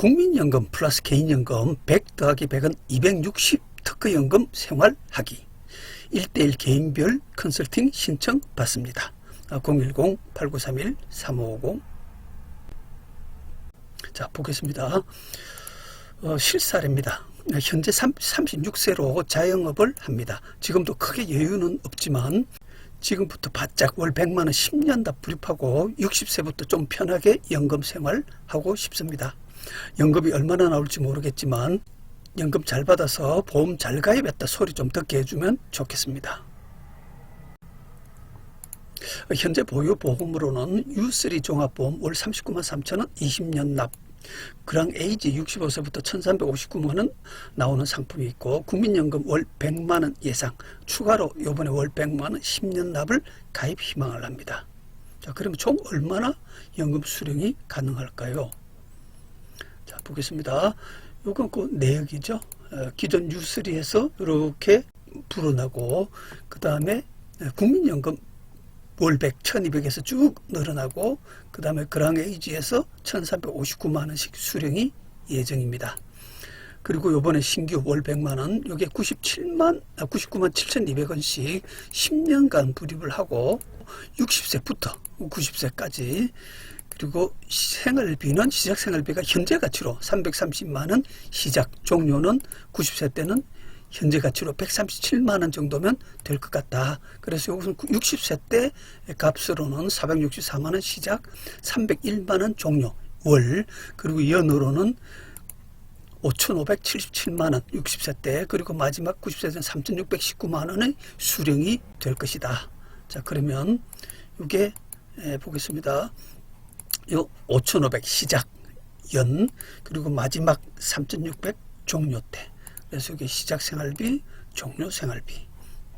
국민연금 플러스 개인연금 100 더하기 100은 260 특허연금 생활하기 1:1 개인별 컨설팅 신청 받습니다. 010-8931-3550. 자, 보겠습니다. 실사례입니다. 현재 36세로 자영업을 합니다. 지금도 크게 여유는 없지만 지금부터 바짝 월 100만원 10년 다 불입하고 60세부터 좀 편하게 연금 생활하고 싶습니다. 연금이 얼마나 나올지 모르겠지만 연금 잘 받아서 보험 잘 가입했다 소리 좀 듣게 해주면 좋겠습니다. 현재 보유 보험으로는 U3 종합보험 월 39만 3천원 20년 납, 그랑 에이지 65세부터 1359만원 나오는 상품이 있고, 국민연금 월 100만원 예상, 추가로 요번에 월 100만원 10년 납을 가입 희망을 합니다. 자, 그러면 총 얼마나 연금 수령이 가능할까요? 자, 보겠습니다. 요건 그 내역이죠. 기존 U3에서 이렇게 불어나고, 그 다음에 국민연금 월 100, 1200에서 쭉 늘어나고, 그 다음에 그랑에이지에서 1359만원씩 수령이 예정입니다. 그리고 요번에 신규 월 100만원, 요게 99만 7200원씩 10년간 불입을 하고, 60세부터 90세까지, 그리고 생활비는 시작 생활비가 현재 가치로 330만원, 시작 종료는 90세 때는 현재 가치로 137만원 정도면 될 것 같다. 그래서 이것은 60세 때 값으로는 464만원 시작, 301만원 종료 월, 그리고 연으로는 5,577만원 60세 때, 그리고 마지막 90세 때는 3,619만원의 수령이 될 것이다. 자, 그러면 이게 보겠습니다. 요 5,500 시작 연, 그리고 마지막 3,600 종료 때. 그래서 이게 시작 생활비, 종료 생활비.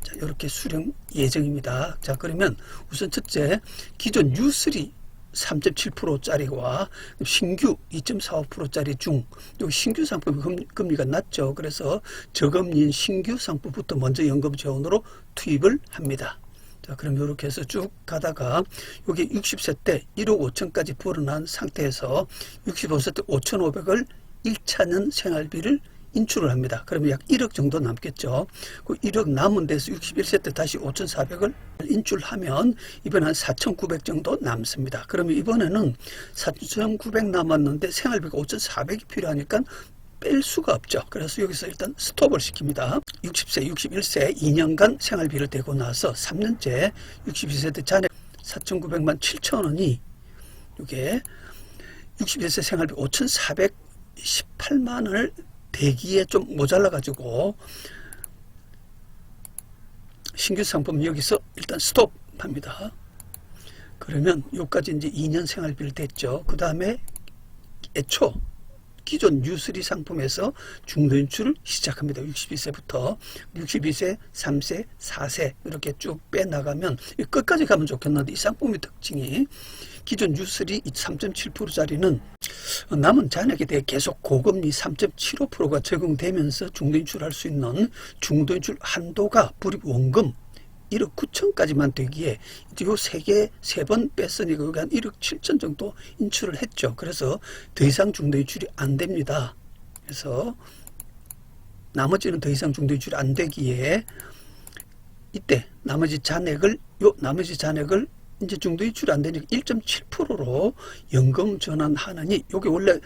자, 이렇게 수령 예정입니다. 자, 그러면 우선 첫째, 기존 U3 3.7%짜리와 신규 2.45%짜리 중, 요 신규 상품이 금리가 낮죠. 그래서 저금리인 신규 상품부터 먼저 연금 재원으로 투입을 합니다. 자, 그럼 이렇게 해서 쭉 가다가 여기 60세 때 1억 5천까지 불어난 상태에서 65세 때 5,500을 1차년 생활비를 인출을 합니다. 그러면 약 1억 정도 남겠죠. 그 1억 남은 데서 61세 때 다시 5,400을 인출하면 이번에 한 4,900 정도 남습니다. 그러면 이번에는 4,900 남았는데 생활비가 5,400이 필요하니까 뺄 수가 없죠. 그래서 여기서 일단 스톱을 시킵니다. 60세, 61세 2년간 생활비를 대고 나서 3년째 62세 때 잔액 4,900만 7천원이 이게 61세 생활비 5,418만원을 대기에 좀 모자라 가지고 신규 상품 여기서 일단 스톱합니다. 그러면 여기까지 이제 2년 생활비를 댔죠. 그 다음에 애초 기존 U3 상품에서 중도 인출을 시작합니다. 62세부터 62세, 3세, 4세 이렇게 쭉 빼나가면 끝까지 가면 좋겠는데, 이 상품의 특징이 기존 U3 3.7%짜리는 남은 잔액에 대해 계속 고금리 3.75%가 적용되면서 중도 인출할 수 있는 중도 인출 한도가 불입 원금 1억 9천까지만 되기에 이제 요 세 번 뺐으니까 여기 한 1억 7천 정도 인출을 했죠. 그래서 더 이상 중도 인출이 안 됩니다. 그래서 나머지는 더 이상 중도 인출이 안 되기에 이때 나머지 잔액을 이제 중도 인출이 안 되니까 1.7%로 연금 전환하느니, 요게 원래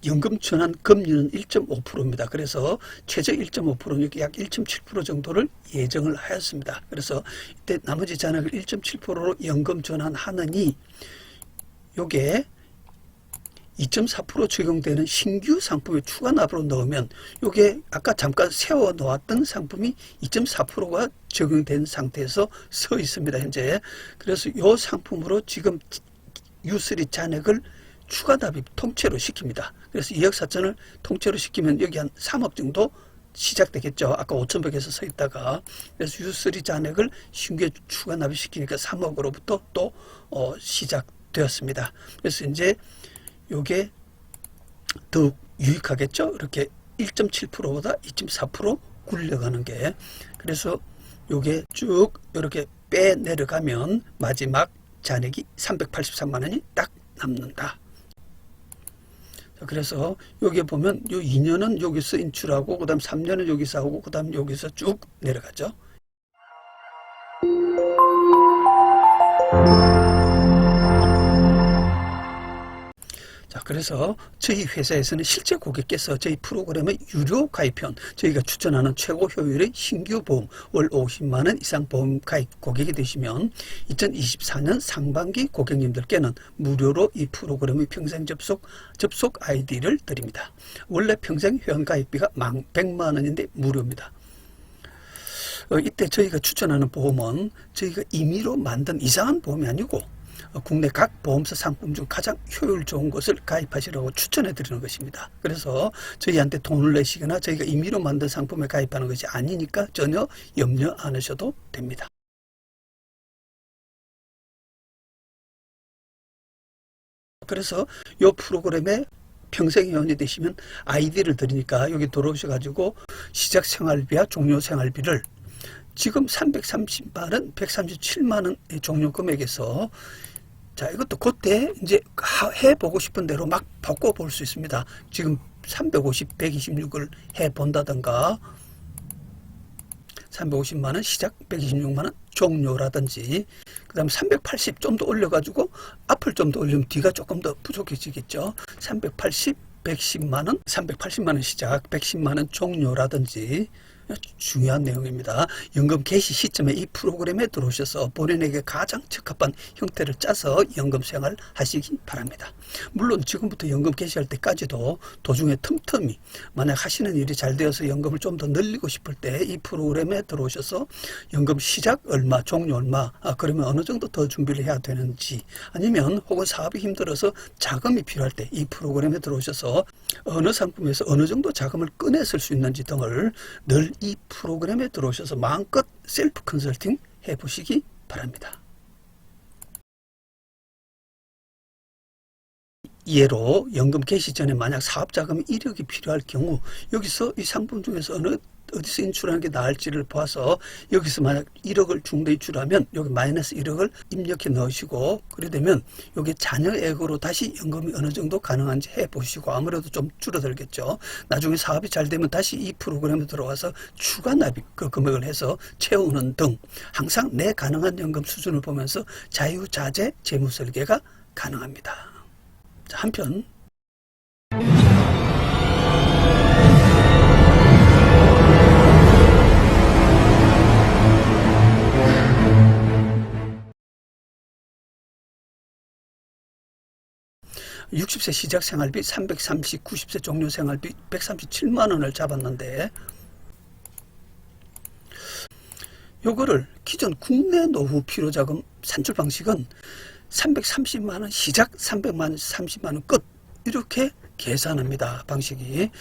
연금 전환 금리는 1.5%입니다. 그래서 최저 1.5%, 약 1.7% 정도를 예정을 하였습니다. 그래서 이때 나머지 잔액을 1.7%로 연금 전환하느니 요게 2.4% 적용되는 신규 상품에 추가 납으로 넣으면 요게 아까 잠깐 세워 놓았던 상품이 2.4%가 적용된 상태에서 서 있습니다, 현재. 그래서 요 상품으로 지금 U3 잔액을 추가 납입 통째로 시킵니다. 그래서 2억 4천을 통째로 시키면 여기 한 3억 정도 시작되겠죠. 아까 5,100에서 서 있다가. 그래서 U3 잔액을 신규에 추가 납입시키니까 3억으로부터 또 시작되었습니다. 그래서 이제 요게 더욱 유익하겠죠. 이렇게 1.7%보다 2.4% 굴려가는 게. 그래서 요게 쭉 이렇게 빼 내려가면 마지막 잔액이 383만 원이 딱 남는다. 그래서 여기 보면 요 2년은 여기서 인출하고 그 다음 3년은 여기서 하고 그 다음 여기서 쭉 내려가죠. 자, 그래서 저희 회사에서는 실제 고객께서 저희 프로그램의 유료 가입회원, 저희가 추천하는 최고 효율의 신규 보험, 월 50만 원 이상 보험 가입 고객이 되시면 2024년 상반기 고객님들께는 무료로 이 프로그램의 평생 접속 아이디를 드립니다. 원래 평생 회원 가입비가 100만 원인데 무료입니다. 이때 저희가 추천하는 보험은 저희가 임의로 만든 이상한 보험이 아니고 국내 각 보험사 상품 중 가장 효율 좋은 것을 가입하시라고 추천해 드리는 것입니다. 그래서 저희한테 돈을 내시거나 저희가 임의로 만든 상품에 가입하는 것이 아니니까 전혀 염려 안 하셔도 됩니다. 그래서 이 프로그램에 평생 회원이 되시면 아이디를 드리니까 여기 들어오셔가지고 시작 생활비와 종료 생활비를 지금 330만 원, 137만 원의 종료 금액에서 자, 이것도 그때 이제 해보고 싶은 대로 막 바꿔볼 수 있습니다. 지금 350, 126을 해본다든가 350만원 시작, 126만원 종료라든지 그 다음 380 좀 더 올려가지고 앞을 좀 더 올리면 뒤가 조금 더 부족해지겠죠. 380, 110만원, 380만원 시작, 110만원 종료라든지 중요한 내용입니다. 연금 개시 시점에 이 프로그램에 들어오셔서 본인에게 가장 적합한 형태를 짜서 연금 생활 하시기 바랍니다. 물론 지금부터 연금 개시할 때까지도 도중에 틈틈이 만약 하시는 일이 잘 되어서 연금을 좀 더 늘리고 싶을 때 이 프로그램에 들어오셔서 연금 시작 얼마, 종료 얼마, 그러면 어느 정도 더 준비를 해야 되는지, 아니면 혹은 사업이 힘들어서 자금이 필요할 때 이 프로그램에 들어오셔서 어느 상품에서 어느 정도 자금을 꺼내 쓸 수 있는지 등을 늘 이 프로그램에 들어오셔서 마음껏 셀프 컨설팅 해보시기 바랍니다. 예로 연금 개시 전에 만약 사업자금 이력이 필요할 경우 여기서 이 상품 중에서 어디서 인출하는 게 나을지를 봐서 여기서 만약 1억을 중도 인출하면 여기 마이너스 1억을 입력해 넣으시고, 그래 되면 여기 자녀액으로 다시 연금이 어느 정도 가능한지 해보시고, 아무래도 좀 줄어들겠죠. 나중에 사업이 잘 되면 다시 이 프로그램에 들어와서 추가 납입 그 금액을 해서 채우는 등 항상 내 가능한 연금 수준을 보면서 자유자재 재무 설계가 가능합니다. 자, 한편 60세 시작 생활비 330, 90세 종료 생활비 137만 원을 잡았는데, 요거를 기존 국내 노후 필요자금 산출 방식은 330만 원 시작, 330만 원 끝, 이렇게 계산합니다. 방식이.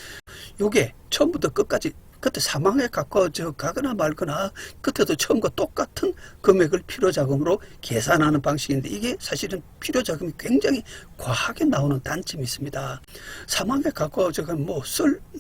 요게 처음부터 끝까지 그때 사망에 가까워져 가거나 말거나 그때도 처음과 똑같은 금액을 필요자금으로 계산하는 방식인데, 이게 사실은 필요자금이 굉장히 과하게 나오는 단점이 있습니다. 사망에 가까워져 가면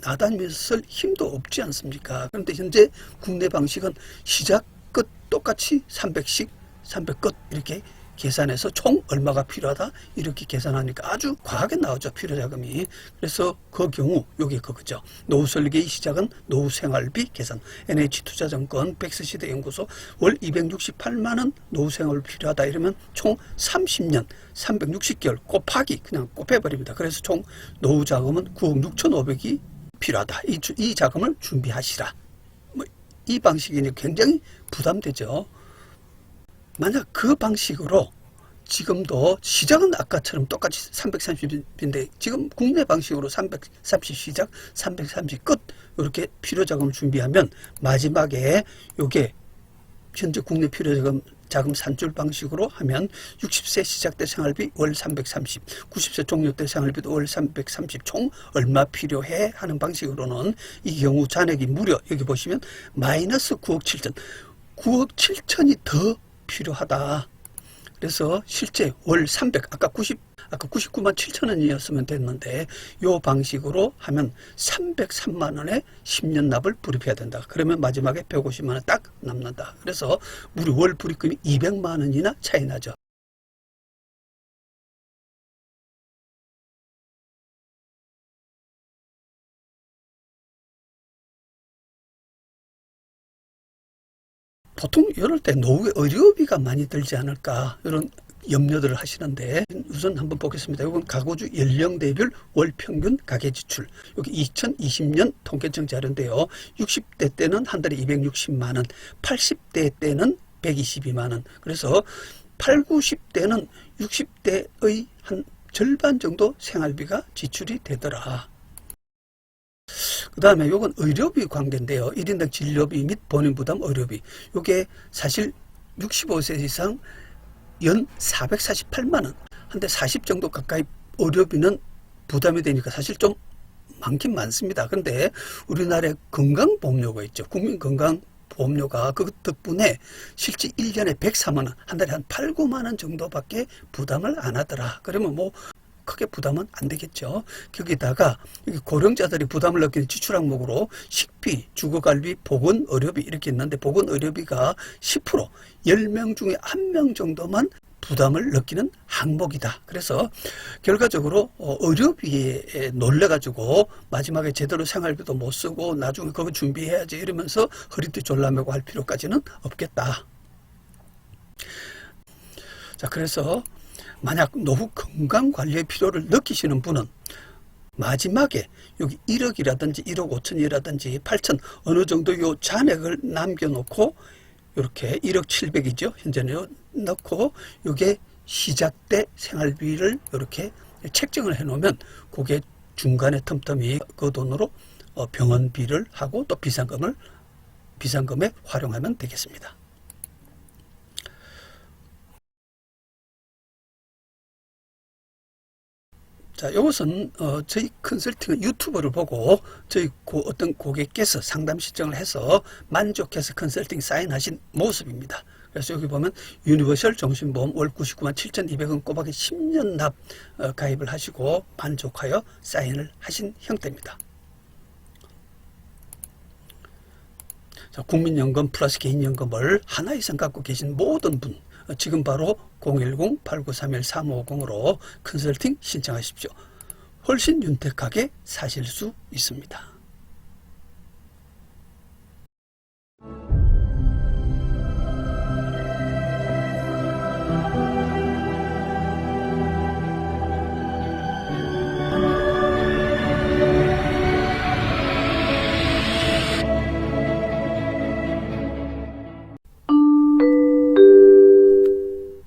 나다니면서 쓸 힘도 없지 않습니까? 그런데 현재 국내 방식은 시작 끝 똑같이 300씩 300 끝 이렇게 계산해서 총 얼마가 필요하다 이렇게 계산하니까 아주 과하게 나오죠, 필요자금이. 그래서 그 경우 요게 그거죠. 노후 설계의 시작은 노후 생활비 계산. NH투자증권 백스시대연구소 월 268만 원 노후 생활비 필요하다 이러면 총 30년 360개월 곱하기 그냥 곱해버립니다. 그래서 총 노후 자금은 9억 6,500이 필요하다. 이 자금을 준비하시라. 이 방식이 굉장히 부담되죠. 만약 그 방식으로 지금도 시작은 아까처럼 똑같이 330인데 지금 국내 방식으로 330 시작, 330 끝 이렇게 필요자금을 준비하면 마지막에 요게 현재 국내 필요자금 산출 방식으로 하면 60세 시작 때 생활비 월 330, 90세 종료 때 생활비도 월 330, 총 얼마 필요해 하는 방식으로는 이 경우 잔액이 무려 여기 보시면 마이너스 9억 7천, 9억 7천이 더 필요하다. 그래서 실제 월 300, 아까 99만 7천 원이었으면 됐는데 요 방식으로 하면 303만 원에 10년 납을 불입해야 된다. 그러면 마지막에 150만 원 딱 남는다. 그래서 무려 월 불입금이 200만 원이나 차이 나죠. 보통 이럴 때 노후에 의료비가 많이 들지 않을까 이런 염려들을 하시는데 우선 한번 보겠습니다. 이건 가구주 연령대별 월평균 가계지출, 여기 2020년 통계청 자료인데요. 60대 때는 한 달에 260만 원, 80대 때는 122만 원. 그래서 8, 90대는 60대의 한 절반 정도 생활비가 지출이 되더라. 그 다음에 요건 의료비 관계인데요. 1인당 진료비 및 본인부담 의료비. 요게 사실 65세 이상 연 448만원. 한데 40 정도 가까이 의료비는 부담이 되니까 사실 좀 많긴 많습니다. 근데 우리나라에 건강보험료가 있죠. 국민건강보험료가 그 덕분에 실제 1년에 104만원, 한 달에 한 8, 9만원 정도밖에 부담을 안 하더라. 그러면 뭐 크게 부담은 안 되겠죠. 거기다가 고령자들이 부담을 느끼는 지출 항목으로 식비, 주거관리, 보건의료비 이렇게 있는데 보건의료비가 10%, 10명 중에 1명 정도만 부담을 느끼는 항목이다. 그래서 결과적으로 의료비에 놀래가지고 마지막에 제대로 생활비도 못 쓰고 나중에 그거 준비해야지 이러면서 허리띠 졸라매고 할 필요까지는 없겠다. 자, 그래서 만약 노후 건강관리의 필요를 느끼시는 분은 마지막에 여기 1억이라든지 1억 5천이라든지 8천 어느 정도 요 잔액을 남겨놓고 이렇게 1억 7백이죠. 현재는 넣고 요게 시작 때 생활비를 이렇게 책정을 해 놓으면 그게 중간에 틈틈이 그 돈으로 병원비를 하고 또 비상금에 활용하면 되겠습니다. 자, 이것은 저희 컨설팅 유튜브를 보고 저희 어떤 고객께서 상담 신청을 해서 만족해서 컨설팅 사인하신 모습입니다. 그래서 여기 보면 유니버셜 종신보험 월 99만 7,200원 꼬박에 10년 납 가입을 하시고 만족하여 사인을 하신 형태입니다. 자, 국민연금 플러스 개인연금을 하나 이상 갖고 계신 모든 분 지금 바로 010-8931-3550으로 컨설팅 신청하십시오. 훨씬 윤택하게 사실 수 있습니다.